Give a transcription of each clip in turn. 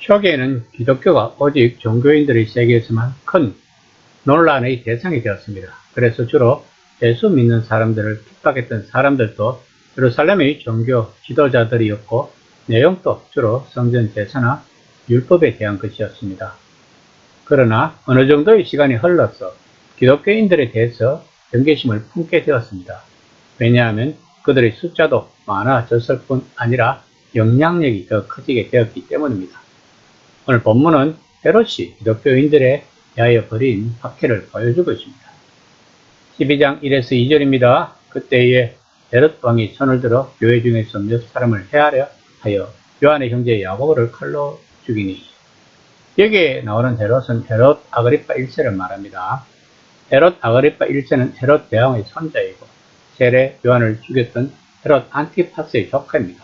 초기에는 기독교가 오직 종교인들의 세계에서만 큰 논란의 대상이 되었습니다. 그래서 주로 예수 믿는 사람들을 핍박했던 사람들도 예루살렘의 종교 지도자들이었고, 내용도 주로 성전 제사나 율법에 대한 것이었습니다. 그러나 어느 정도의 시간이 흘러서 기독교인들에 대해서 경계심을 품게 되었습니다. 왜냐하면 그들의 숫자도 많아졌을 뿐 아니라 영향력이 더 커지게 되었기 때문입니다. 오늘 본문은 헤롯이 기독교인들에 대하여 벌인 박해를 보여주고 있습니다. 12장 1에서 2절입니다. 그때에 헤롯 왕이 손을 들어 교회 중에서 몇 사람을 해하려 하여 요한의 형제 야고보를 칼로 죽이니. 여기에 나오는 헤롯은 헤롯 아그리파 1세를 말합니다. 헤롯 아그리파 1세는 헤롯 대왕의 손자이고 세례 요한을 죽였던 헤롯 안티파스의 조카입니다.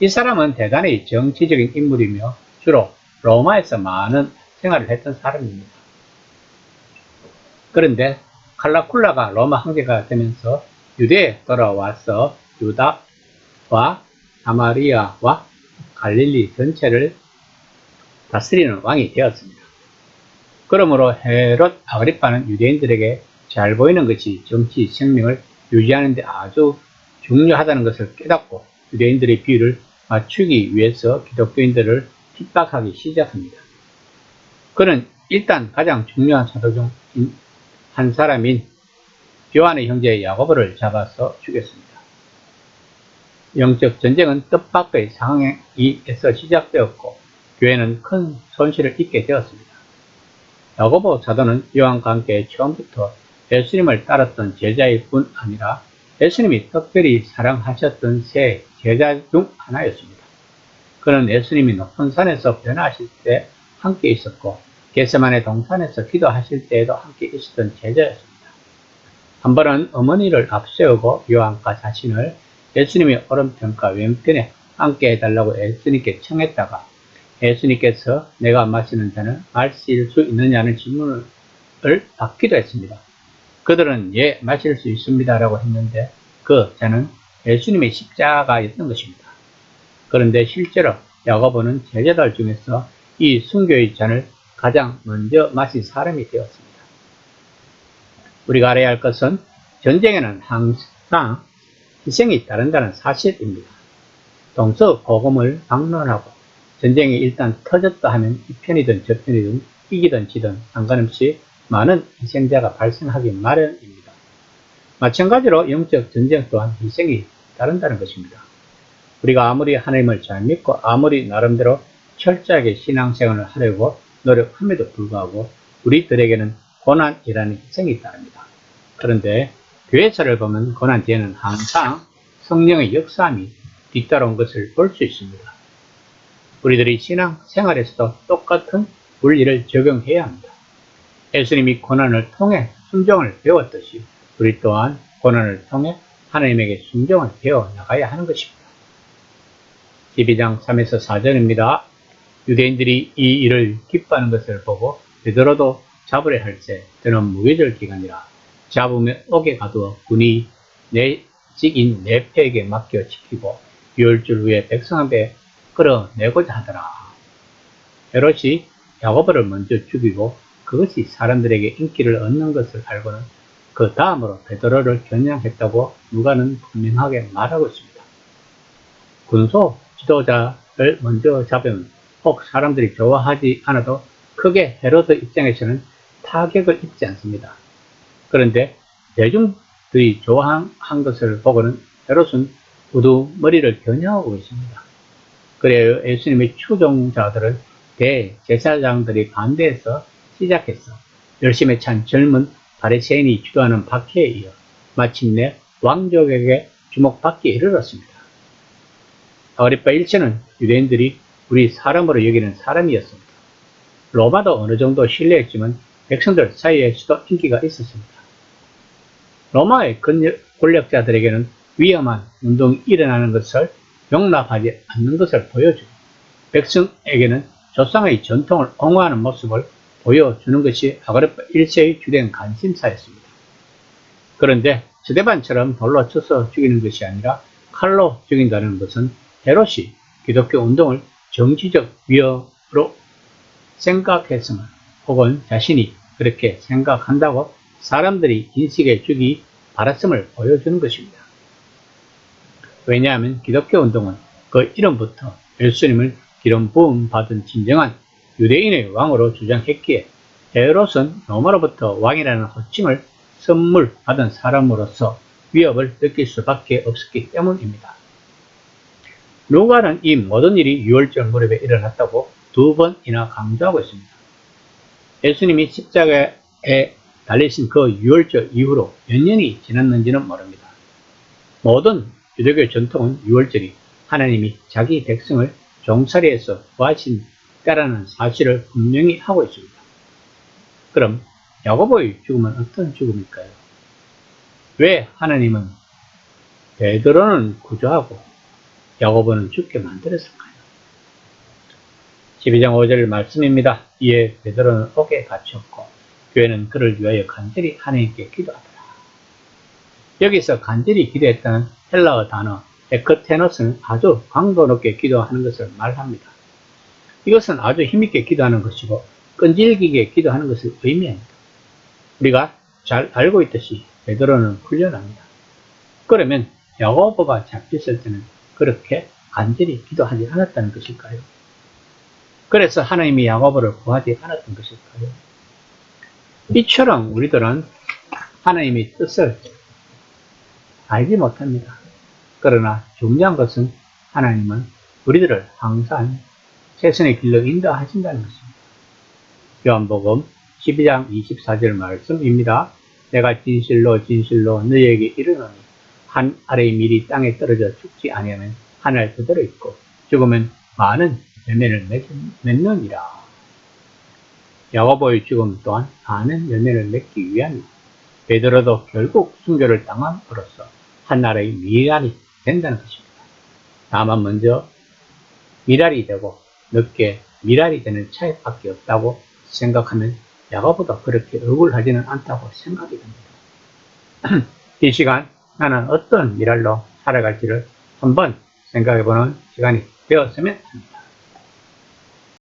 이 사람은 대단히 정치적인 인물이며 주로 로마에서 많은 생활을 했던 사람입니다. 그런데 칼라쿨라가 로마 황제가 되면서 유대에 돌아와서 유다와 사마리아와 갈릴리 전체를 다스리는 왕이 되었습니다. 그러므로 헤롯 아그리파는 유대인들에게 잘 보이는 것이 정치 생명을 유지하는 데 아주 중요하다는 것을 깨닫고 유대인들의 비위를 맞추기 위해서 기독교인들을 핍박하기 시작합니다. 그는 일단 가장 중요한 사도 중 한 사람인 요한의 형제 야고보를 잡아서 죽였습니다. 영적 전쟁은 뜻밖의 상황에서 시작되었고 교회는 큰 손실을 입게 되었습니다. 야고보 사도는 요한과 함께 처음부터 예수님을 따랐던 제자일 뿐 아니라 예수님이 특별히 사랑하셨던 세 제자 중 하나였습니다. 그는 예수님이 높은 산에서 변화하실 때 함께 있었고 겟세마네 동산에서 기도하실 때에도 함께 있었던 제자였습니다. 한 번은 어머니를 앞세우고 요한과 자신을 예수님의 오른편과 왼편에 앉게 해달라고 예수님께 청했다가 예수님께서 내가 마시는 잔을 마실 수 있느냐는 질문을 받기도 했습니다. 그들은 예, 마실 수 있습니다 라고 했는데 그 잔은 예수님의 십자가였던 것입니다. 그런데 실제로 야고보는 제자들 중에서 이 순교의 잔을 가장 먼저 마신 사람이 되었습니다. 우리가 알아야 할 것은 전쟁에는 항상 희생이 따른다는 사실입니다. 동서고금을 방론하고 전쟁이 일단 터졌다 하면 이 편이든 저 편이든 이기든 지든 상관없이 많은 희생자가 발생하기 마련입니다. 마찬가지로 영적 전쟁 또한 희생이 따른다는 것입니다. 우리가 아무리 하나님을 잘 믿고 아무리 나름대로 철저하게 신앙생활을 하려고 노력함에도 불구하고 우리들에게는 고난이라는 희생이 따릅니다. 그런데 교회사를 보면 고난 뒤에는 항상 성령의 역사함이 뒤따라온 것을 볼 수 있습니다. 우리들이 신앙생활에서도 똑같은 원리를 적용해야 합니다. 예수님이 고난을 통해 순종을 배웠듯이 우리 또한 고난을 통해 하나님에게 순종을 배워 나가야 하는 것입니다. 12장 3에서 4절입니다. 유대인들이 이 일을 기뻐하는 것을 보고 베드로도 잡으려 할세 저는 무계절 기간이라 잡으면 옥에 가두어 군이 내 직인 네페에게 맡겨 지키고 6일 후에 백성 앞에 끌어내고자 하더라. 헤롯이 야고보를 먼저 죽이고 그것이 사람들에게 인기를 얻는 것을 알고는 그 다음으로 베드로를 겨냥했다고 누가는 분명하게 말하고 있습니다. 군소 지도자를 먼저 잡으면 혹 사람들이 좋아하지 않아도 크게 헤롯의 입장에서는 타격을 입지 않습니다. 그런데 대중들이 좋아한 것을 보고는 헤롯은 우두머리를 겨냥하고 있습니다. 그래야 예수님의 추종자들은 대제사장들이 반대해서 시작해서 열심히 찬 젊은 바리새인이 주도하는 박해에 이어 마침내 왕족에게 주목받기에 이르렀습니다. 아그리파 1세는 유대인들이 우리 사람으로 여기는 사람이었습니다. 로마도 어느 정도 신뢰했지만 백성들 사이에서도 인기가 있었습니다. 로마의 권력자들에게는 위험한 운동이 일어나는 것을 용납하지 않는 것을 보여주고 백성에게는 조상의 전통을 옹호하는 모습을 보여주는 것이 아그리파 1세의 주된 관심사였습니다. 그런데 스데반처럼 돌로 쳐서 죽이는 것이 아니라 칼로 죽인다는 것은 헤롯이 기독교 운동을 정치적 위협으로 생각했음을 혹은 자신이 그렇게 생각한다고 사람들이 인식해 주기 바랐음을 보여주는 것입니다. 왜냐하면 기독교 운동은 그 이름부터 예수님을 기름 부음 받은 진정한 유대인의 왕으로 주장했기에 헤롯은 로마로부터 왕이라는 호칭을 선물 받은 사람으로서 위협을 느낄 수밖에 없었기 때문입니다. 누가는 이 모든 일이 6월절 무렵에 일어났다고 2번이나 강조하고 있습니다. 예수님이 십자가에 달리신 그 6월절 이후로 몇 년이 지났는지는 모릅니다. 모든 유대교 전통은 6월절이 하나님이 자기 백성을 종살이에서 구하신 때라는 사실을 분명히 하고 있습니다. 그럼 야고보의 죽음은 어떤 죽음일까요? 왜 하나님은 베드로는 구조하고 야고보는 죽게 만들었을까요? 12장 5절 말씀입니다. 이에 베드로는 옥에 갇혔고 교회는 그를 위하여 간절히 하나님께 기도하더라. 여기서 간절히 기도했다는 헬라어 단어 에크테노스는 아주 강도 높게 기도하는 것을 말합니다. 이것은 아주 힘있게 기도하는 것이고 끈질기게 기도하는 것을 의미합니다. 우리가 잘 알고 있듯이 베드로는 훈련합니다. 그러면 야고보가 잡혔을 때는 그렇게 간절히 기도하지 않았다는 것일까요? 그래서 하나님이 야고보를 구하지 않았던 것일까요? 이처럼 우리들은 하나님의 뜻을 알지 못합니다. 그러나 중요한 것은 하나님은 우리들을 항상 최선의 길로 인도하신다는 것입니다. 요한복음 12장 24절 말씀입니다. 내가 진실로 진실로 너희에게 이르노니 한 알의 밀이 땅에 떨어져 죽지 아니하면 하늘 그대로 있고 죽으면 많은 열매를 맺느니라. 야고보의 죽음 또한 많은 열매를 맺기 위함이다. 베드로도 결국 순교를 당함으로써 한 나라의 미랄이 된다는 것입니다. 다만 먼저 미랄이 되고 늦게 미랄이 되는 차이밖에 없다고 생각하면 야고보도 그렇게 억울하지는 않다고 생각이 됩니다. 이 시간 나는 어떤 미랄로 살아갈지를 한번 생각해보는 시간이 되었으면 합니다.